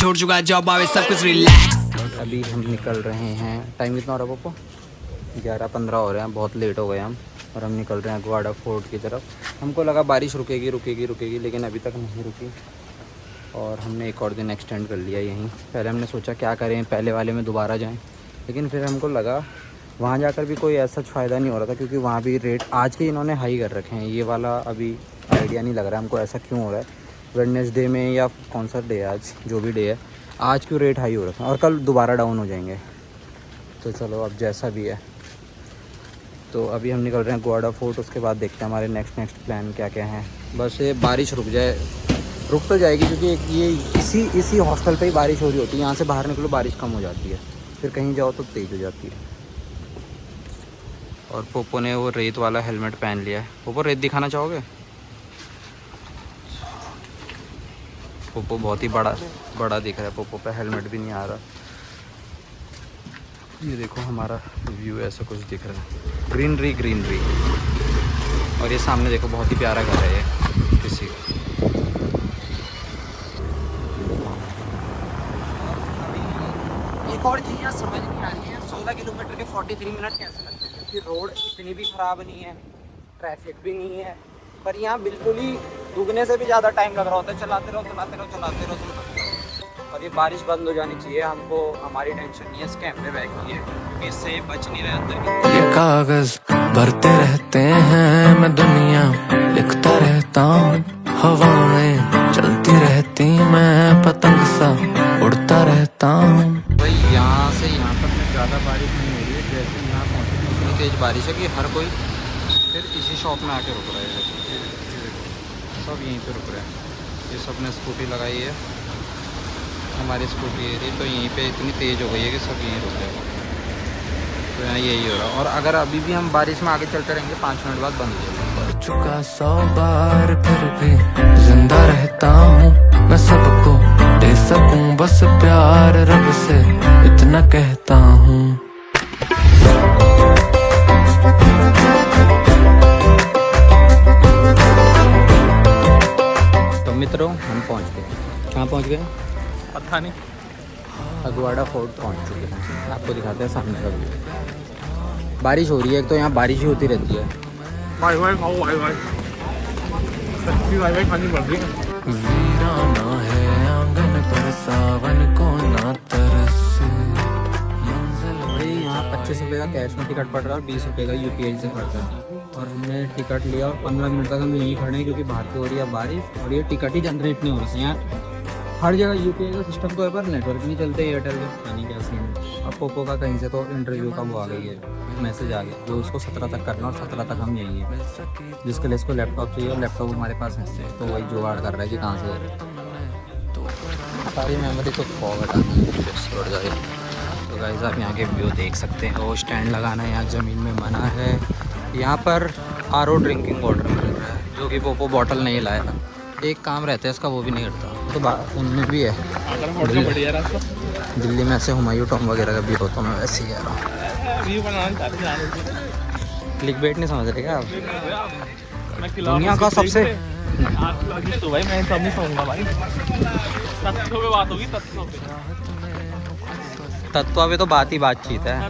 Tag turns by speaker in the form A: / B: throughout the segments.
A: छोड़ चुका जॉब आवे सब कुछ रिलैक्स।
B: अभी हम निकल रहे हैं, टाइम कितना हो रहा है पप्पू? 11:15 हो रहे हैं, बहुत लेट हो गए हम। और हम निकल रहे हैं अगवाड़ा फोर्ट की तरफ। हमको लगा बारिश रुकेगी रुकेगी रुकेगी, लेकिन अभी तक नहीं रुकी। और हमने एक और दिन एक्सटेंड कर लिया यहीं। पहले हमने सोचा क्या करें, पहले वाले में दोबारा जाएं, लेकिन फिर हमको लगा वहाँ जाकर भी कोई ऐसा फ़ायदा नहीं हो रहा था, क्योंकि वहाँ भी रेट आज के इन्होंने हाई कर रखे हैं। ये वाला अभी आइडिया नहीं लग रहा है हमको ऐसा क्यों हो रहा है। वेडनेसडे में या कौन सा डे है आज, जो भी डे है, आज क्यों रेट हाई हो रखा है, और कल दोबारा डाउन हो जाएंगे। तो चलो अब जैसा भी है। तो अभी हम निकल रहे हैं अगवाड़ा फोर्ट, उसके बाद देखते हैं हमारे नेक्स्ट प्लान क्या क्या हैं। बस ये बारिश रुक जाए, रुक तो जाएगी, क्योंकि ये इसी हॉस्टल पे ही बारिश हो रही होती है। यहाँ से बाहर निकलो बारिश कम हो जाती है, फिर कहीं जाओ तो तेज़ हो जाती है। और पोपो ने वो रेत वाला हेलमेट पहन लिया है। पोपो रेत दिखाना चाहोगे? पोपो बहुत ही बड़ा दिख रहा है, पोपो पे हेलमेट भी नहीं आ रहा। ये देखो हमारा व्यू ऐसा कुछ दिख रहा है, ग्रीनरी। और ये सामने देखो बहुत ही प्यारा घर है ये किसी का। एक और चीज़ यहाँ समझ नहीं आ रही है, 16 किलोमीटर के 43 मिनट कैसे लगते हैं, क्योंकि रोड इतनी भी ख़राब नहीं है, ट्रैफिक भी नहीं है, पर यहाँ बिल्कुल ही दुगने से भी ज़्यादा टाइम लग रहा होता है। चलाते रहो। और ये बारिश बंद हो जानी चाहिए। हमको हमारी टेंशन नहीं है, स्कैम में बैग की है, क्योंकि इससे बच नहीं रहे अंदर।
C: ये कागज भरते रहते हैं, मैं दुनिया लिखता रहता हूँ, हवाएं चलती रहती, मैं पतंग सा उड़ता रहता हूँ।
B: भाई यहाँ से यहाँ तक में ज़्यादा बारिश नहीं हो रही है, जैसे यहाँ पहुँचे इतनी तेज़ बारिश है कि हर कोई फिर इसी शॉप में आके रुक रहा है। सब यहीं पे रुक रहे हैं। ये सब ने स्कूटी लगाई है, हमारी स्कूटी है तो यहीं पे इतनी तेज़ हो गई है कि सब यहीं रुक गए। तो यहाँ यही हो रहा है। और अगर अभी भी हम बारिश में आगे चलते रहेंगे 5 मिनट बाद बंद हो जाएगा।
C: पड़ चुका 100 बार फिर भी जिंदा रहता हूँ, मैं सबको दे सकूँ बस प्यार, रब से इतना कहता हूँ।
B: तो मित्रों हम पहुँच गए। कहाँ पहुँच गए?
D: पता नहीं,
B: अगवाड़ा फोर्ट पहुँच चुके हैं। आपको दिखाते हैं सामने का व्यू। बारिश हो रही है, एक तो यहाँ बारिश ही होती रहती है।
D: वाई खानी पड़ रही है।
C: वीराना है आंगन पर सावन को ना तरसे,
B: भाई यहाँ 25 रुपये का कैश में टिकट पड़ रहा है और 20 रुपये का UPI से पड़ रहा है। और हमने टिकट लिया और 15 मिनट तक हम यहीं खड़े हैं, क्योंकि बाहर की हो रही है बारिश और ये टिकट ही जनरेट नहीं हो रही है। यहाँ हर जगह UPI का सिस्टम तो है, पर नेटवर्क नहीं चलते एयरटेल के, यानी क्या सीन है। अब पोपो का कहीं से तो इंटरव्यू का वो आ गई है, मैसेज आ गया, जो उसको 17 तक करना, और 17 तक हम यही है, जिसके लिए इसको लैपटॉप चाहिए और लैपटॉप हमारे पास है। तो वही जुगाड़ कर रहा है कि कहाँ से सारी मेमोरी तो फॉरवर्ड छोड़ जाए। तो गाइस आप यहाँ के व्यू देख सकते हो। वो स्टैंड लगाना यहाँ ज़मीन में मना है। यहाँ पर RO ड्रिंकिंग वाटर मिल रहा है, जो कि पोपो बॉटल नहीं लाया। एक काम रहता है इसका, वो भी नहीं करता। तो उनमें भी है दिल्ली में ऐसे हुमायूं टॉम वगैरह का भी होता, मैं वैसे ही कह रहा हूँ। क्लिक बेट नहीं समझ रहे क्या आप? दुनिया का सबसे
D: तो भाई मैं तो नहीं समझूंगा भाई, तत्व पे बात होगी,
B: तत्व पे तो बातचीत है,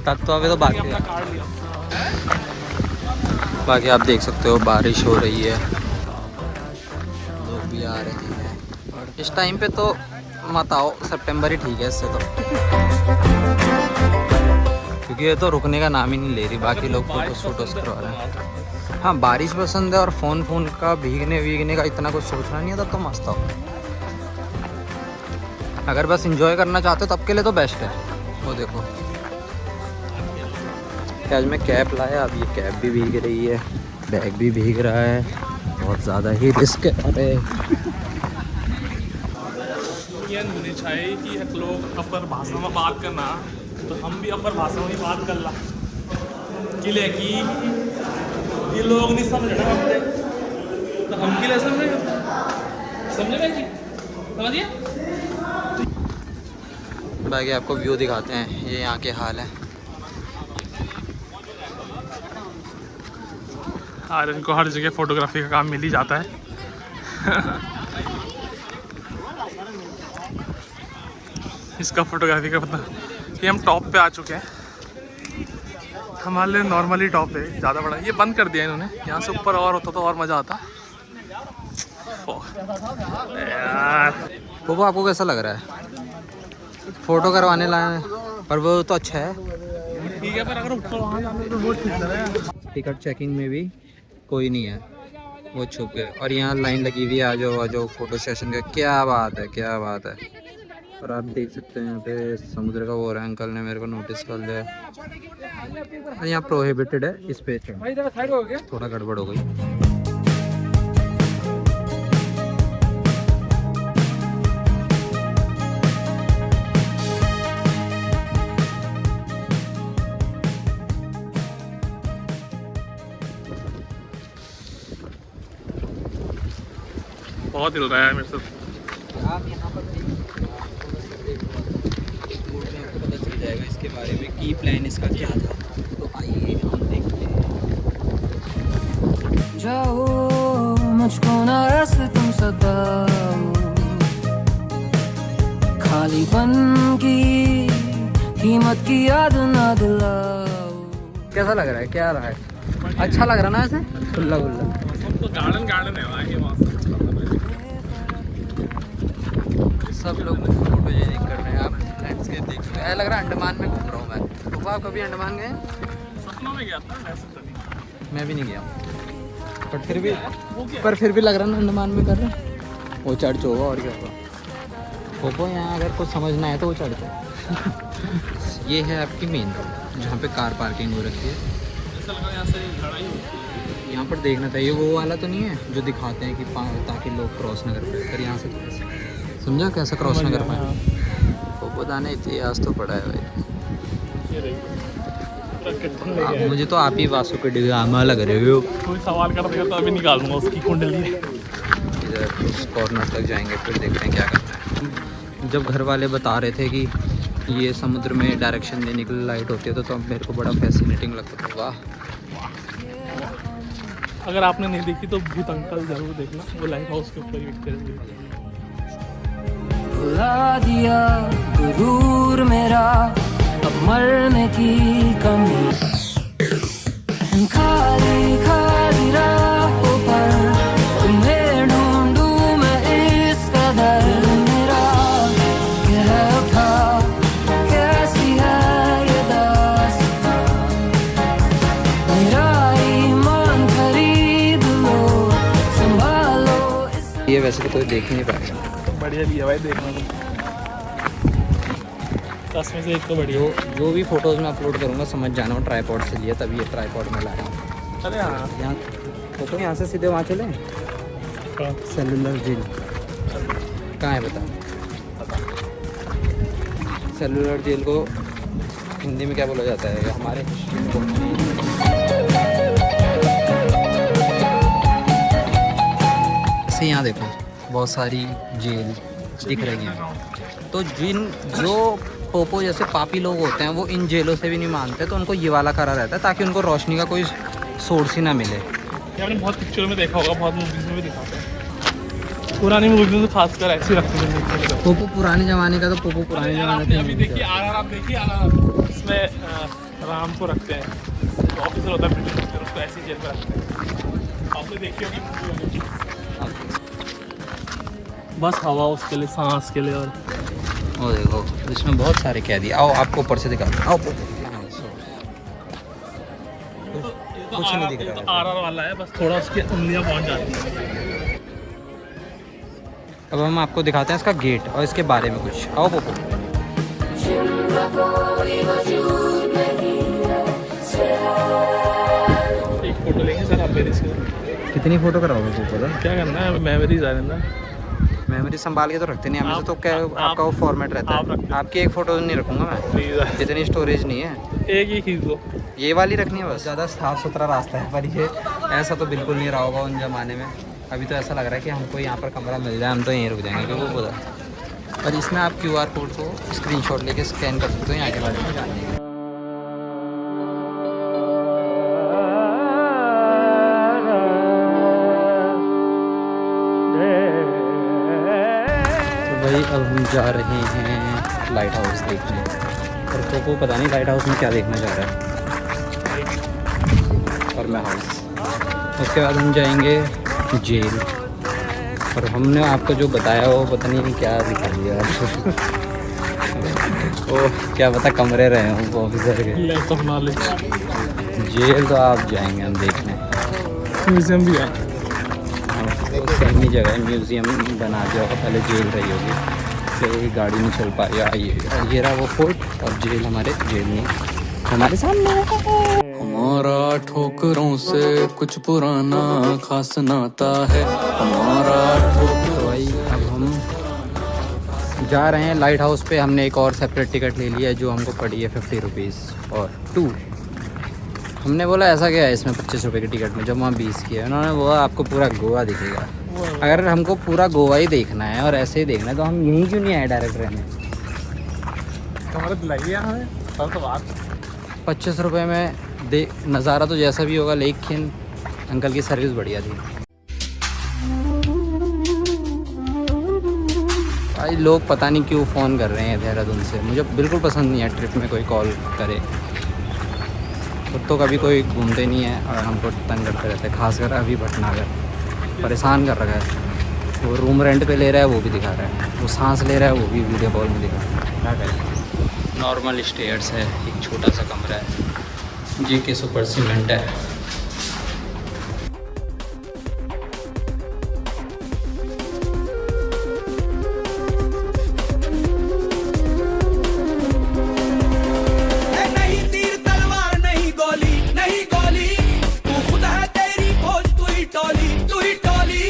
B: तत्व पे तो बात है। बाकी आप देख सकते हो बारिश हो रही है, लोग भी आ रहे हैं। इस टाइम पे तो मत आओ, सितंबर ही ठीक है इससे तो, क्योंकि ये तो रुकने का नाम ही नहीं ले रही। बाकी लोग फोटोस करवा रहे हैं। हाँ बारिश पसंद है, और फ़ोन का भीगने का इतना कुछ सोचना नहीं है, तब तो मस्त हो। अगर बस एंजॉय करना चाहते हो तब के लिए तो बेस्ट है। वो देखो आज मैं कैप लाया, अब ये कैप भी भीग रही है, बैग भी भीग रहा है, बहुत ज़्यादा ही रिस्क है। अरे
D: होनी चाहिए कि लोग अपर भाषा में बात करना, तो हम भी अपर भाषा में बात कर ला कि ये लोग नहीं समझ रहे हमसे, तो हम के लिए समझे भाई जी, समझिए।
B: बाकी आपको व्यू दिखाते हैं, ये यहाँ के हाल है।
D: यार इनको हर जगह फोटोग्राफी का काम मिल ही जाता है। इसका फोटोग्राफी का पता। ये हम टॉप पे आ चुके हैं, हमारे लिए नॉर्मली टॉप है, ज़्यादा बड़ा ये बंद कर दिया इन्होंने। यहाँ से ऊपर और होता तो और मज़ा आता यार।
B: वो आपको कैसा लग रहा है? फ़ोटो करवाने लाए पर वो तो अच्छा है।
D: ठीक है, पर अगर ऊपर वहाँ जाना तो बहुत ठीक है।
B: टिकट चेकिंग में भी कोई नहीं है, वो छुप गए। और यहाँ लाइन लगी हुई है, आ जाओ फ़ोटो सेशन का। क्या बात है, क्या बात है। और आप देख सकते हैं यहाँ पे समुद्र का वो हो रहा है। अंकल ने मेरे को नोटिस कर दिया। और यहाँ प्रोहिबिटेड है इस पे, थोड़ा गड़बड़ हो गई।
D: बहुत हिल रहा है मेरे से।
B: आप यहाँ पर आपको पता चल जाएगा इसके बारे में कि प्लान इसका क्या था। तो आइए हम देखते हैं।
C: जाओ मुझको ना ऐसे तुम सताओ, खालीपन की कीमत की याद ना दिलाओ।
B: कैसा लग रहा है, क्या रहा है? अच्छा लग रहा ना ऐसे खुला खुला।
D: तो गार्डन है वहाँ के, वहाँ
B: सब लोग फोटोजेनिक कर रहे हैं। आप लैंडस्केप देख सकते हैं। लग रहा है अंडमान में घूम रहा हूँ मैं। तो आप कभी अंडमान गए?
D: सपनों में गया था, वैसे तो नहीं।
B: मैं भी नहीं गया, पर फिर भी लग रहा है ना अंडमान में कर रहे हैं। वो चर्च होगा और क्या होगा। पोपो यहाँ अगर कुछ समझना है तो वो चढ़ते हैं। ये है आपकी मेन रोड जहाँ पे कार पार्किंग हो रखी है।
D: ऐसा लगा यहाँ से लड़ाई होती है।
B: यहाँ पर देखना चाहिए, वो वाला तो नहीं है जो दिखाते हैं कि ताकि लोग क्रॉस ना कर पाए। पर यहाँ से समझा कैसा क्रॉस ना कर पाए। पोपो दाने इतिहास तो पड़ा है भाई। मुझे तो आप ही वासु के डिगामा लग रहे हो।
D: कोई सवाल कर देगा तो अभी निकाल दूंगा उसकी कुंडली।
B: इधर उस कॉर्नर तक जाएंगे, फिर देखते हैं क्या करना है। जब घर वाले बता रहे थे कि ये समुद्र में डायरेक्शन देने के लिए लाइट होती है तो मेरे को बड़ा फैसिनेटिंग लगता था। वाह।
D: अगर आपने नहीं देखी तो भूत अंकल जरूर देखना, वो लाइट हाउस के ऊपर ही
C: भुला दिया गुरूर मेरा, अब मरने की कमी। खाली खाली राहों पर तुम्हें ढूंढूं मैं इस कदर। मेरा क्या था, कैसी है ये दास्तां। मेरा ईमान खरीद लो, संभालो इस।
B: ये वैसे तो कोई देख ही नहीं पाएगा।
D: बढ़िया लिया भाई, देखना तो 10 में से 1 तो बढ़िया।
B: जो भी फोटोज़ मैं अपलोड करूँगा समझ जाना हूँ ट्राईपॉड से लिए, तभी ये ट्राईपॉड में ला रहा हूँ।
D: अरे हाँ,
B: यहाँ फोटो यहाँ से सीधे वहाँ चले। सेलुलर जेल कहाँ है बता? सेलुलर जेल को हिंदी में क्या बोला जाता है हमारे? ऐसे यहाँ देखो बहुत सारी जेल दिख रही हैं। तो जो पोपो जैसे पापी लोग होते हैं वो इन जेलों से भी नहीं मानते, तो उनको ये वाला करा रहता है ताकि उनको रोशनी का कोई सोर्स ही ना मिले।
D: ये आपने बहुत पिक्चरों में देखा होगा, बहुत मूवीज में भी दिखाते हैं। पुरानी मूवीज में तो खासकर ऐसे रखते हैं।
B: पोपो पुराने ज़माने का, तो पोपो पुराने ज़माने
D: आपने अभी देखिए आप देखिए इसमें राम को रखते हैं, ऑफिसर होता है ब्रिटिश ऑफिसर, उसको ऐसी जेल में रखते हैं। आपने देखी होगी मूवी। बस हवा उसके लिए, सांस के लिए। और
B: देखो इसमें बहुत सारे कैदी। आओ आपको ऊपर से दिखा, आओ पोपो। कुछ नहीं दिख रहा है।
D: आरआर वाला है, बस थोड़ा उसकी उंगलियां पहुंच जाती हैं।
B: अब हम आपको दिखाते हैं इसका गेट और इसके बारे में कुछ। आओ पोपो।
D: एक फोटो लेंगे सर आप मेरी से।
B: कितनी फोटो कराओगे पोपो का?
D: क्या करना है, मेमोरीज आ ना।
B: मेमोरी संभाल के तो रखते नहीं हमें से, तो क्या आपका वो फॉर्मेट रहता
D: आप
B: है।
D: रखते
B: आपकी एक फ़ोटो नहीं रखूँगा मैं,
D: प्लीज
B: इतनी स्टोरेज नहीं है।
D: एक ही खींच दो।
B: ये वाली रखनी है बस। ज़्यादा साफ़ सुथरा रास्ता है, पर ये ऐसा तो बिल्कुल नहीं रहा होगा उन ज़माने में। अभी तो ऐसा लग रहा है कि हमको यहाँ पर कमरा मिल जाए, हम तो यहीं रुक जाएंगे क्योंकि वो बोला। और इसमें आप QR कोड को स्क्रीनशॉट लेके स्कैन कर सकते हो यहाँ के बारे में जानने के। भाई अब हम जा रहे हैं लाइट हाउस देखने, और को पता नहीं लाइट हाउस में क्या देखना चाह रहा है। और मैं हाउस, उसके बाद हम जाएंगे जेल, और हमने आपको जो बताया वो पता नहीं क्या दिखा दिया वो क्या पता कमरे रहे हों वो ऑफिसर के।
D: Lack of knowledge.
B: जेल तो आप जाएंगे हम देखने,
D: म्यूजियम भी है।
B: सेम ही जगह है, म्यूज़ियम बना दिया होगा, पहले जेल रही होगी, फिर गाड़ी नहीं चल पाई। ये रहा वो फोर्ट, और जेल हमारे जेल में हमारे सामने है।
C: हमारा ठोकरों से कुछ पुराना खास नाता है, हमारा
B: तो भाई अब हम जा रहे हैं लाइट हाउस पे। हमने एक और सेपरेट टिकट ले लिया है जो हमको पड़ी है 50 रुपीज़ और 2। हमने बोला ऐसा क्या है इसमें 25 रुपये की टिकट में, जब वहाँ 20 की है। उन्होंने बोला आपको पूरा गोवा दिखेगा। अगर हमको पूरा गोवा ही देखना है और ऐसे ही देखना है तो हम यहीं क्यों नहीं आए डायरेक्ट रहने।
D: हमारा दिलाइए हमें तो बात
B: 25 रुपये में दे नज़ारा तो जैसा भी होगा, लेकिन अंकल की सर्विस बढ़िया थी। भाई लोग पता नहीं क्यों फ़ोन कर रहे हैं देहरादून से, मुझे बिल्कुल पसंद नहीं है ट्रिप में कोई कॉल करे। खुद तो कभी कोई घूमते नहीं है और हमको तंग करते रहते हैं, खासकर अभी भटनागर परेशान कर रखा है। वो रूम रेंट पे ले रहा है वो भी दिखा रहा है, वो सांस ले रहा है वो भी वीडियो कॉल में दिखा रहा है। क्या करें। नॉर्मल स्टेयर्स है, एक छोटा सा कमरा है, JK सुपर सीमेंट है।
A: नहीं तीर तलवार नहीं गोली नहीं गोली, तू खुद है तेरी खोज, तू ही टोली तू ही टोली।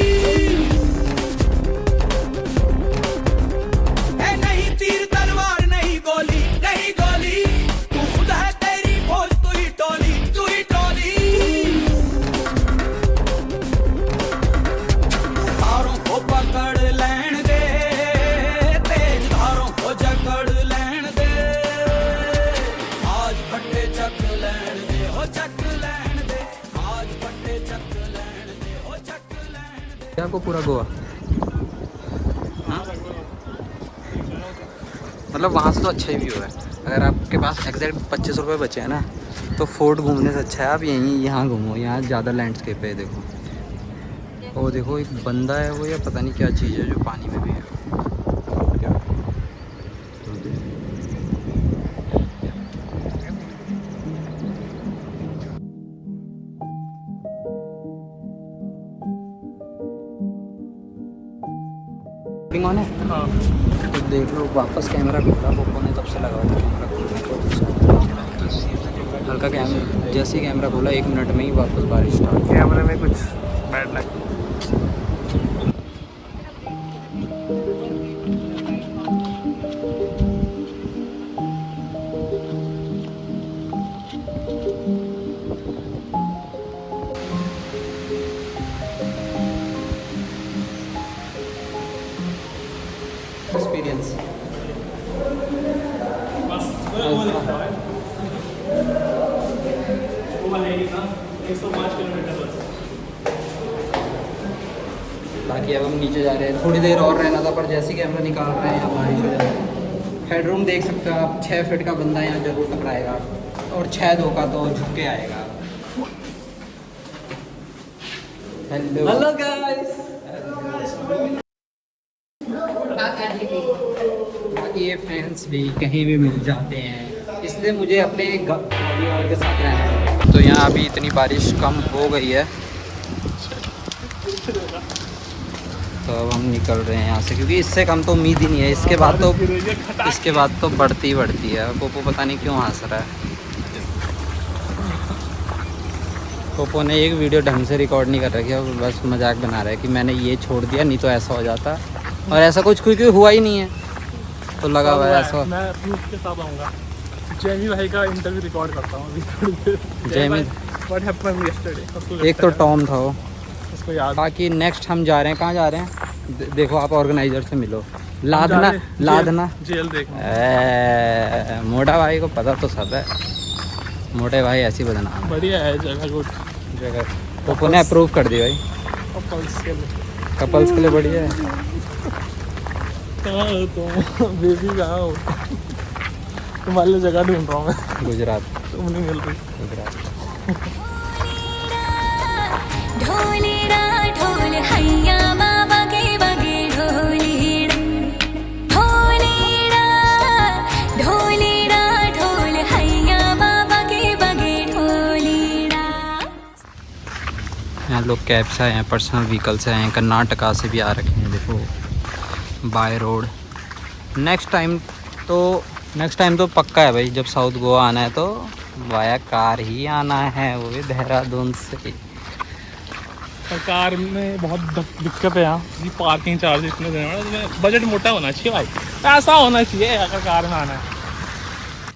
A: नहीं तीर तलवार नहीं गोली नहीं गोली, तू खुद है तेरी खोज, तू ही टोली तू ही टोली। धारों को पकड़ लैन दे, तेज धारों को जकड़ लैन दे, आज फटे चक लैन दे हो चक लैन दे, आज फटे चक लैन दे हो चक लैन दे।
B: क्या आपको पूरा गोवा, मतलब वहाँ से तो अच्छा ही व्यू है। अगर आपके पास एग्जैक्ट 25 रुपये बचे हैं ना, तो फोर्ट घूमने से अच्छा है आप यहाँ घूमो, यहाँ ज़्यादा लैंडस्केप है। देखो वो देखो एक बंदा है वो, या पता नहीं क्या चीज़ है जो पानी में भी है। क्या ऑन है।
D: हाँ
B: तो देख लो वापस कैमरा खोला, पोपो ने तब से लगा हुआ कैमरा खोलने को। हल्का कैमरा जैसे ही कैमरा खोला 1 मिनट में ही वापस बारिश स्टार्ट।
D: कैमरे में कुछ बैड लग।
B: एक्सपीरियंस
D: बस वो लिखा है वो वाला एरिया 105 किलोमीटर बस।
B: बाकी अब हम नीचे जा रहे हैं, थोड़ी देर और रहना था पर जैसे ही कैमरा निकाल रहे हैं यहाँ बारिश हो जाती है। हेडरूम देख सकते हो आप, 6 फीट का बंदा यहाँ जरूर टकराएगा, और 6-2 का तो झुक के आएगा। Hello guys. बाकी ये फ्रेंड्स भी कहीं भी मिल जाते हैं, इसलिए मुझे अपने गाड़ी वाले के साथ रहना है। तो यहाँ अभी इतनी बारिश कम हो गई है, तो अब हम निकल रहे हैं यहाँ से, क्योंकि इससे कम तो उम्मीद ही नहीं है। इसके बाद तो बढ़ती ही बढ़ती है। पोपो पता नहीं क्यों हंस रहा है। पोपो ने एक वीडियो ढंग से रिकॉर्ड नहीं कर रखी है, बस मजाक बना रहा है कि मैंने ये छोड़ दिया नहीं तो ऐसा हो जाता, और ऐसा कुछ क्योंकि हुआ ही नहीं है, तो लगा हुआ है ऐसा।
D: मैं प्रूफ के साथ आऊँगा, जैमी भाई का इंटरव्यू रिकॉर्ड करता हूँ अभी थोड़ी देर।
B: जैमी
D: व्हाट हैपेंड यस्टरडे,
B: एक तो टॉम था वो।
D: उसको याद।
B: बाकी नेक्स्ट हम जा रहे हैं, कहाँ जा रहे हैं देखो आप, ऑर्गेनाइजर से मिलो। लादना
D: जेल देखना।
B: मोटा भाई को पता तो सब है, मोटे भाई ऐसी बदनाम
D: बढ़िया है जगह, गुड
B: जगह। पोपो ने अप्रूव कर दी भाई,
D: कपल्स के लिए।
B: कपल्स के लिए बढ़िया है।
D: कहाँ हो तुम बेबी, कहाँ हो? तुम्हारे लिए जगह ढूंढ रहा हूँ मैं,
B: गुजरात,
D: तुम नहीं मिल रही।
B: गुजरात।
E: ढोलेरा ढोल हैया बाबा के बगे ढोलेरा ढोलेरा ढोलेरा ढोल हैया बाबा के बगे ढोलेरा।
B: यहाँ लोग कैब से आए हैं, पर्सनल व्हीकल से आए हैं, कर्नाटका से भी आ रखे हैं। देखो बाय रोड। नेक्स्ट टाइम तो पक्का है भाई, जब साउथ गोवा आना है तो वाया कार ही आना है, वो भी देहरादून से।
D: कार में बहुत दिक्कत है यहाँ की, पार्किंग चार्ज इतने देना, बजट मोटा होना चाहिए भाई, ऐसा होना चाहिए अगर कार में आना है।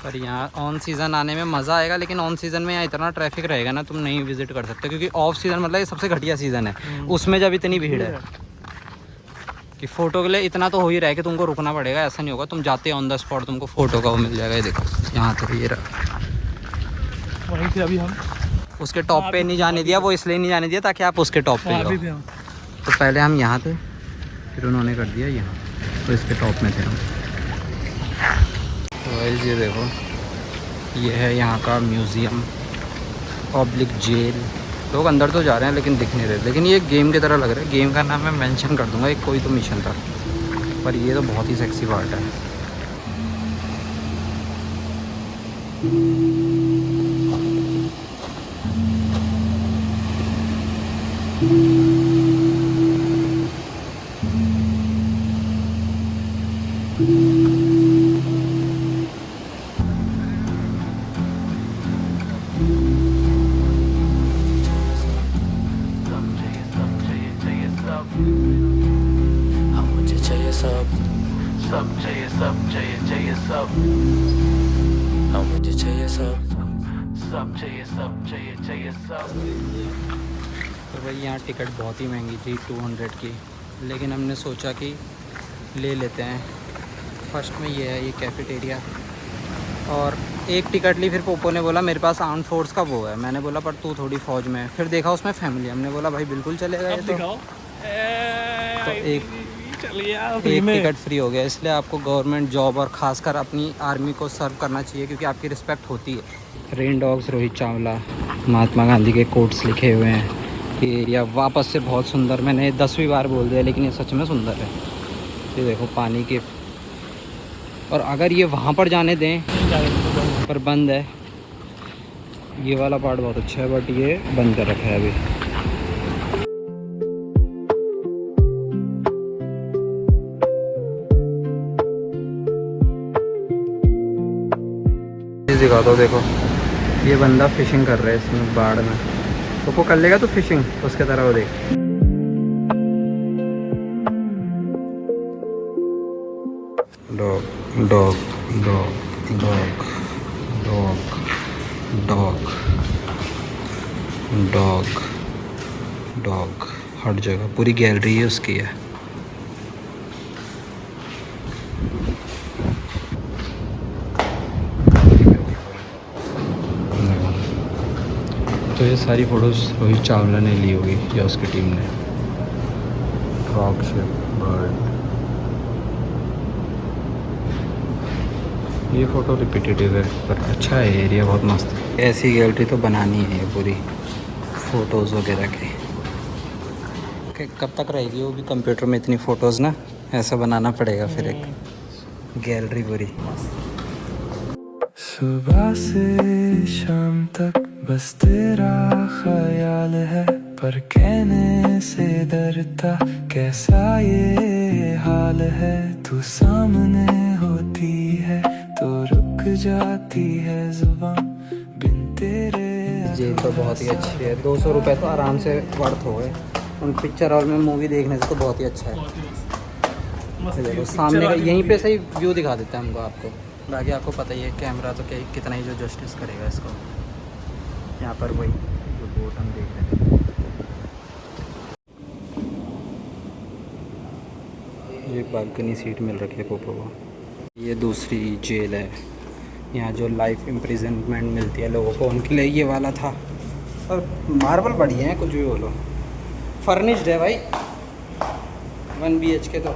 B: पर यहाँ ऑन सीज़न आने में मज़ा आएगा, लेकिन ऑन सीज़न में यहाँ इतना ट्रैफिक रहेगा ना, तुम नहीं विजिट कर सकते, क्योंकि ऑफ सीज़न मतलब ये सबसे घटिया सीज़न है। उसमें जब इतनी भीड़ है कि फ़ोटो के लिए इतना तो हो ही रहा है कि तुमको रुकना पड़ेगा। ऐसा नहीं होगा तुम जाते ऑन द स्पॉट तुमको फ़ोटो का वो मिल जाएगा। ये देखो यहाँ तो ये रहा,
D: वहीं से अभी हम
B: उसके टॉप पे नहीं जाने दिया, वो इसलिए नहीं जाने दिया ताकि आप उसके टॉप पे जाओ। तो पहले हम यहाँ थे, फिर उन्होंने कर दिया यहाँ, तो इसके टॉप में थे हम। तो ये देखो, ये है यहाँ का म्यूज़ियम, पब्लिक जेल। लोग अंदर तो जा रहे हैं लेकिन दिख नहीं रहे, लेकिन ये गेम की तरह लग रहा है। गेम का नाम मैं मेंशन कर दूंगा, एक कोई तो मिशन था, पर ये तो बहुत ही सेक्सी पार्ट है।
C: मुझे चाहिए सब
F: चाहिए सब चाहिए चाहिए सब
C: मुझे चाहिए सब
F: चाहिए सब चाहिए चाहिए सब।
B: तो भाई यहाँ टिकट बहुत ही महंगी थी, 200 की, लेकिन हमने सोचा कि ले लेते हैं। फर्स्ट में ये है, ये कैफेटेरिया, और एक टिकट ली। फिर पोपो ने बोला मेरे पास आर्म फोर्स का वो है, मैंने बोला पर तू थोड़ी फ़ौज में है। फिर देखा उसमें फैमिली, हमने बोला भाई बिल्कुल चलेगा ये तो एक टिकट फ्री हो गया। इसलिए आपको गवर्नमेंट जॉब और ख़ासकर अपनी आर्मी को सर्व करना चाहिए, क्योंकि आपकी रिस्पेक्ट होती है। रेन डॉग्स रोहित चावला, महात्मा गांधी के कोट्स लिखे हुए हैं। ये एरिया वापस से बहुत सुंदर, मैंने 10वीं बार बोल दिया लेकिन ये सच में सुंदर है। ये देखो पानी के, और अगर ये वहाँ पर जाने दें पर बंद है, ये वाला पार्ट बहुत अच्छा है, बट ये बंद कर रखा है अभी। दिखाता हूँ, देखो ये बंदा फिशिंग कर रहा है इसमें बाढ़ में, तो वो कर लेगा तो फिशिंग उसके तरह। वो देख dog dog dog dog dog dog dog dog, हर जगह पूरी गैलरी है उसकी है। तो ये सारी फ़ोटोज़ रोहित चावला ने ली होगी या उसकी टीम ने। फ्रॉग शिप बर्ड, ये फ़ोटो रिपीटेटिव है पर अच्छा है, एरिया बहुत मस्त है। ऐसी गैलरी तो बनानी है ये पूरी फ़ोटोज़ वगैरह की। कब तक रहेगी वो भी कंप्यूटर में इतनी फ़ोटोज़ ना, ऐसा बनाना पड़ेगा फिर एक गैलरी पूरी।
C: सुबह से शाम तक बस तेरा ख्याल है, पर कहने से डरता कैसा ये हाल है। तू सामने होती है तो रुक जाती है जुबान बिन तेरे।
B: ये तो बहुत ही अच्छी है, 200 रुपये तो आराम से वर्थ हो गए। उन पिक्चर हॉल में मूवी देखने से तो बहुत ही अच्छा है। देखो सामने का यहीं पे सही व्यू दिखा देता है हमको, आपको बाकी आपको पता ही है कैमरा तो क्या कितना ही जो जस्टिस करेगा इसको। यहाँ पर वही जो बोट हम देख रहे हैं, ये बालकनी सीट मिल रखी है पोपो को। ये दूसरी जेल है, यहाँ जो लाइफ इम्प्रिजनमेंट मिलती है लोगों को उनके लिए ये वाला था। और मार्बल बढ़िया है, कुछ भी बोलो, फर्निश्ड है भाई, 1 BHK तो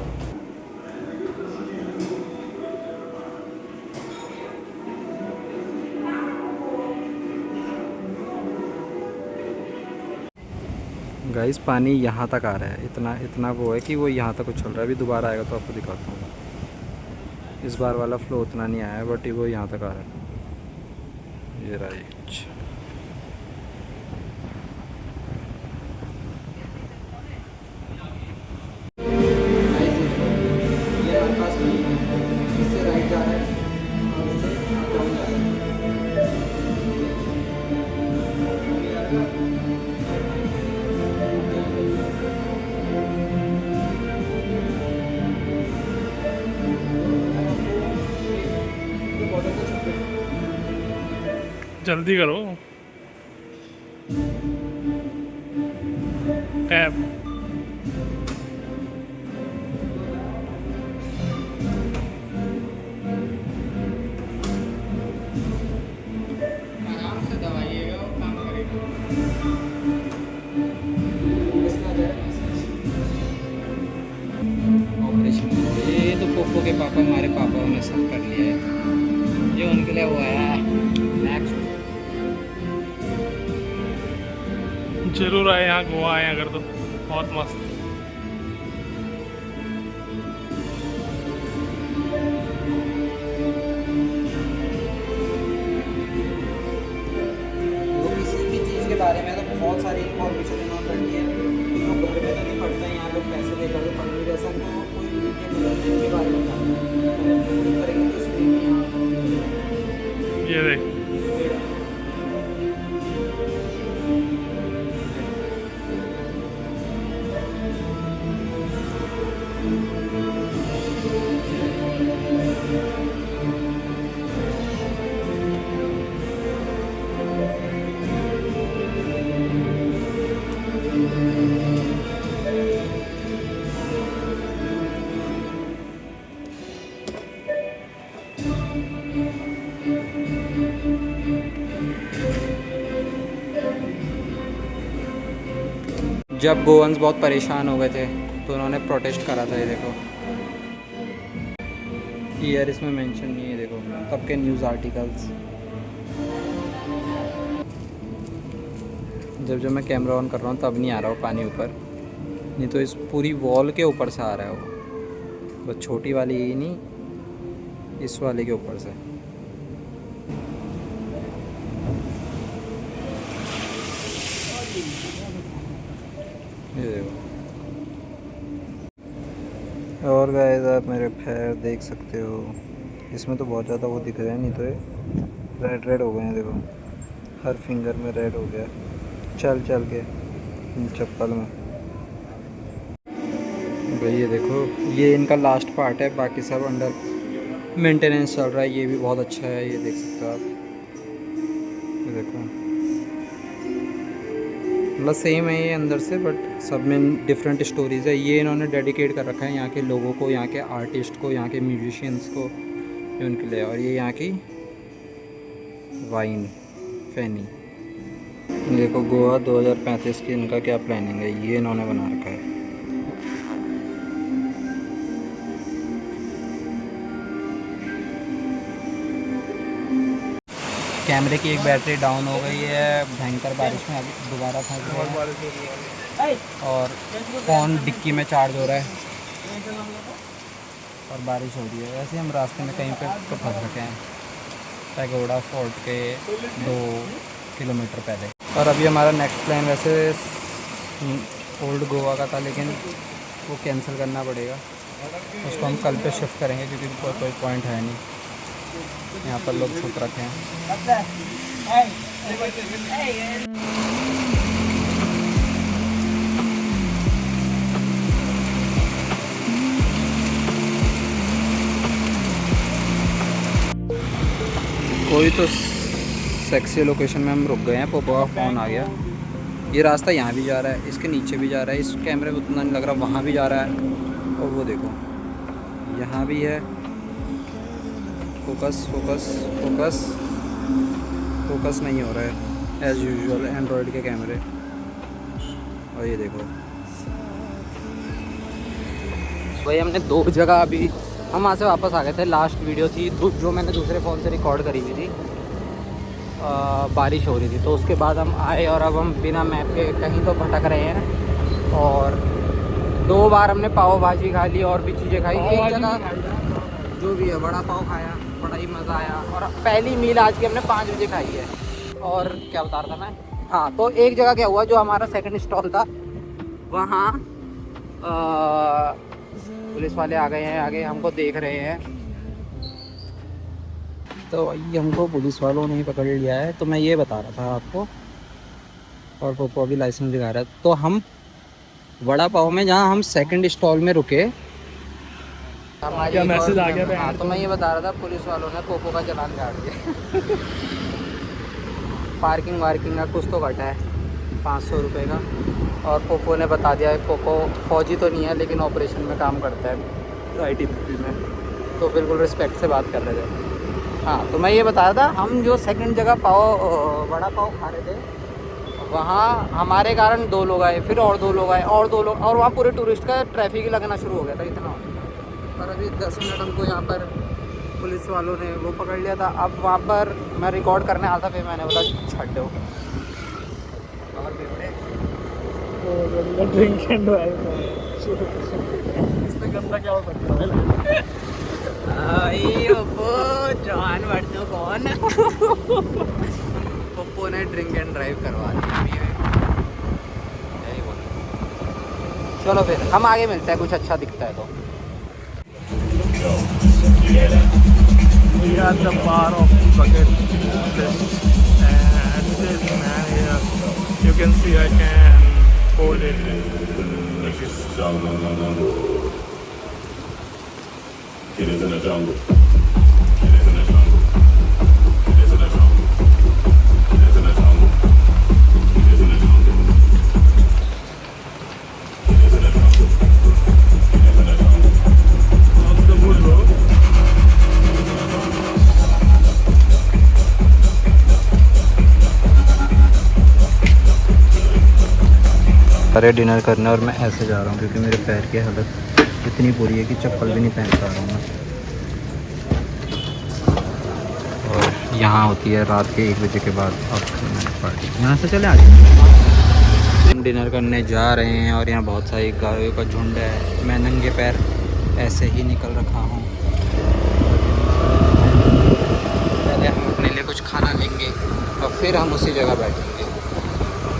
B: गाइस पानी यहाँ तक आ रहा है, इतना इतना वो है कि वो यहाँ तक उछल रहा है। अभी दोबारा आएगा तो आपको दिखाता हूँ। इस बार वाला फ्लो उतना नहीं आया है, बट वो यहाँ तक आ रहा है। ये राइट। ये हमारे पास इससे राइट जा रहा है और इससे डाउन जा रहा है।
D: जल्दी करो टैप।
B: आराम से दबाइएगा, वो काम करेगा। ऑपरेशन ये तो पोपो के पापा, हमारे पापा ने सब कर लिया है। ये उनके लिए हुआ है। नेक्स्ट
D: जरूर आए यहाँ, गोवा आए अगर तो बहुत मस्त।
B: वो किसी भी चीज़ के बारे में तो बहुत सारी इन्फॉर्मेशन इन्होंने रखी है। लोग घर में तो नहीं पढ़ते हैं, यहाँ लोग पैसे देकर के पढ़ नहीं रहे। सब को कोई भी के बारे में करेंगे तो स्क्रीन में यहाँ
D: ये देख
B: जब गोवंस बहुत परेशान हो गए थे तो उन्होंने प्रोटेस्ट करा था। ये देखो ईयर इसमें मेंशन नहीं है, देखो तब के न्यूज़ आर्टिकल्स। जब मैं कैमरा ऑन कर रहा हूँ तब नहीं आ रहा वो पानी ऊपर, नहीं तो इस पूरी वॉल के ऊपर से आ रहा है वो। बस छोटी वाली ही नहीं, इस वाले के ऊपर से। ये देखो। और गाइस आप मेरे पैर देख सकते हो, इसमें तो बहुत ज़्यादा वो दिख रहा है, नहीं तो ये रेड रेड हो गए हैं। देखो हर फिंगर में रेड हो गया चल चल के चप्पल में। भाई ये देखो, ये इनका लास्ट पार्ट है, बाकी सब अंडर मेंटेनेंस चल रहा है। ये भी बहुत अच्छा है, ये देख सकते हो आप। ये देखो मतलब सेम है ये अंदर से, बट सब में डिफरेंट स्टोरीज़ है। ये इन्होंने डेडिकेट कर रखा है यहाँ के लोगों को, यहाँ के आर्टिस्ट को, यहाँ के म्यूजिशियंस को, ये उनके लिए। और ये यहाँ की वाइन फैनी। देखो गोवा 2035 की इनका क्या प्लानिंग है, ये इन्होंने बना रखा है। कैमरे की एक बैटरी डाउन हो गई है भयंकर बारिश में, अभी दोबारा फंस गया है। और फ़ोन डिक्की में चार्ज हो रहा है और बारिश हो रही है। वैसे हम रास्ते में कहीं पे तो फंस रखे हैं, पैगोडा फोर्ट के 2 किलोमीटर पहले। और अभी हमारा नेक्स्ट प्लान वैसे ओल्ड गोवा का था, लेकिन वो कैंसिल करना पड़ेगा। उसको हम कल पे शिफ्ट करेंगे क्योंकि कोई पॉइंट है नहीं। यहाँ पर लोग छुप रखे हैं। कोई तो सेक्सी लोकेशन में हम रुक गए हैं। पोपो का फ़ोन आ गया। ये रास्ता यहाँ भी जा रहा है, इसके नीचे भी जा रहा है, इस कैमरे में उतना नहीं लग रहा, वहाँ भी जा रहा है। और वो देखो यहाँ भी है। फोकस फोकस फोकस फोकस नहीं हो रहा है एज़ यूजुअल एंड्रॉयड के कैमरे। और ये देखो भाई, हमने 2 जगह अभी हम वहाँ से वापस आ गए थे। लास्ट वीडियो थी जो मैंने दूसरे फ़ोन से रिकॉर्ड करी हुई थी, बारिश हो रही थी, तो उसके बाद हम आए और अब हम बिना मैप के कहीं तो भटक रहे हैं। और 2 बार हमने पाव भाजी खा ली और भी चीज़ें खाई। एक जगह जो भी है बड़ा पाव खाया, बड़ा ही मज़ा आया। और पहली मील आज की हमने 5 बजे खाई है। और क्या बता रहा था मैं, हाँ, तो एक जगह क्या हुआ, जो हमारा सेकंड स्टॉल था वहाँ पुलिस वाले आ गए हैं, आगे हमको देख रहे हैं। तो वही हमको पुलिस वालों ने ही पकड़ लिया है। तो मैं ये बता रहा था आपको, और पोपो अभी लाइसेंस दिखा रहा है। तो हम वड़ा पाव में जहाँ हम सेकंड स्टॉल में रुके,
D: क्या मैसेज आ गया?
B: हाँ, तो मैं ये बता रहा था, पुलिस वालों ने पोपो का चालान काट दिया। पार्किंग वार्किंग का कुछ तो कटा है 500 रुपये का। और पोपो ने बता दिया, पोपो फौजी तो नहीं है लेकिन ऑपरेशन में काम करता है ITBP में, तो बिल्कुल रिस्पेक्ट से बात कर रहे थे। हाँ, तो मैं ये बता रहा था, हम जो सेकंड जगह वड़ा पाव खा रहे थे, वहाँ हमारे कारण 2 लोग आए, फिर और 2 लोग आए, और 2 लोग, और वहाँ पूरे टूरिस्ट का ट्रैफिक ही लगना शुरू हो गया था इतना। पर अभी 10 मिनट हमको यहाँ पर पुलिस वालों ने वो पकड़ लिया था। अब वहाँ पर मैं रिकॉर्ड करने आता, फिर मैंने बोला छੱड दो। और
D: ड्रिंक एंड ड्राइव इससे गंदा क्या हो सकता है?
B: जानवर तो कौन? पप्पू ने ड्रिंक एंड ड्राइव करवा दिया। चलो फिर हम आगे मिलते हैं, कुछ अच्छा दिखता है तो।
D: We are at the bar of bucket list, and this man here, you can see I can hold it.
G: It is in the jungle. It is in the jungle. It is in the jungle. It is in the jungle. It is in the jungle. It is in the jungle. It is in the jungle.
D: Off the wood road.
B: अरे dinner करने, और मैं ऐसे जा रहा हूँ क्योंकि मेरे पैर की हालत इतनी बुरी है कि चप्पल भी नहीं पहन पा रहा हूँ मैं। और यहाँ होती है रात के 1 बजे के बाद आफ्टर नाइट पार्टी। यहाँ से चले आज हम डिनर करने जा रहे हैं, और यहाँ बहुत सारी गायों का झुंड है। मैं नंगे पैर ऐसे ही निकल रखा हूँ। पहले हम अपने लिए कुछ खाना लेंगे और फिर हम उसी जगह बैठेंगे।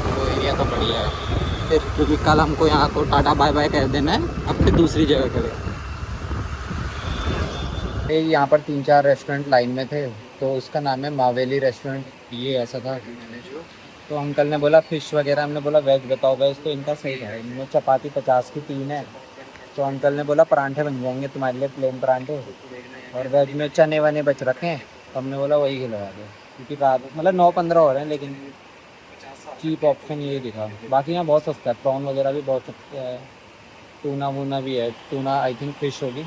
B: वो एरिया तो बढ़िया है फिर, क्योंकि कल हमको यहाँ को टाटा बाय बाय कह देना है, अब फिर दूसरी जगह खड़े। यहाँ पर 3-4 रेस्टोरेंट लाइन में थे, तो उसका नाम है मावेली रेस्टोरेंट, ये ऐसा था। तो अंकल ने बोला फ़िश वगैरह, हमने बोला वेज बताओ। वेज तो इनका सही है, इनमें चपाती 50 की 3 है। तो अंकल ने बोला परांठे बन जाएंगे तुम्हारे लिए, प्लेन परांठे, और वेज में चने वने बच रखे हैं। तो हमने बोला वही खिलवा दो, क्योंकि रात मतलब 9-15 हो रहे हैं, लेकिन चीप ऑप्शन ये दिखा। बाकी यहाँ बहुत सस्ता है, प्रॉन वगैरह भी बहुत सस्ता है, टूना वूना भी है। टूना आई थिंक फ़िश होगी।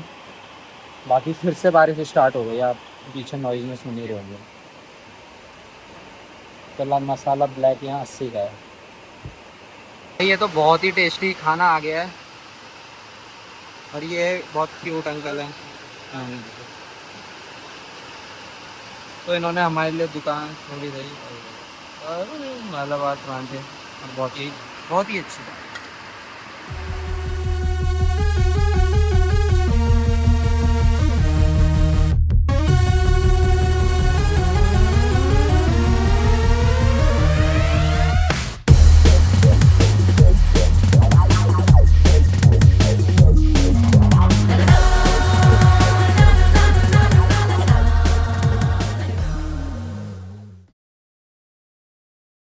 B: बाकी फिर से बारिश स्टार्ट हो गई, आप पीछे नॉइज़ में सुन ही रहे होंगे। चला मसाला ब्लैक यहाँ 80 का है। ये तो बहुत ही टेस्टी खाना आ गया है, और ये बहुत क्यूट अंकल हैं। तो इन्होंने हमारे लिए दुकान खोली रही, और मालाबार परांठे, और बहुत ही अच्छी बात।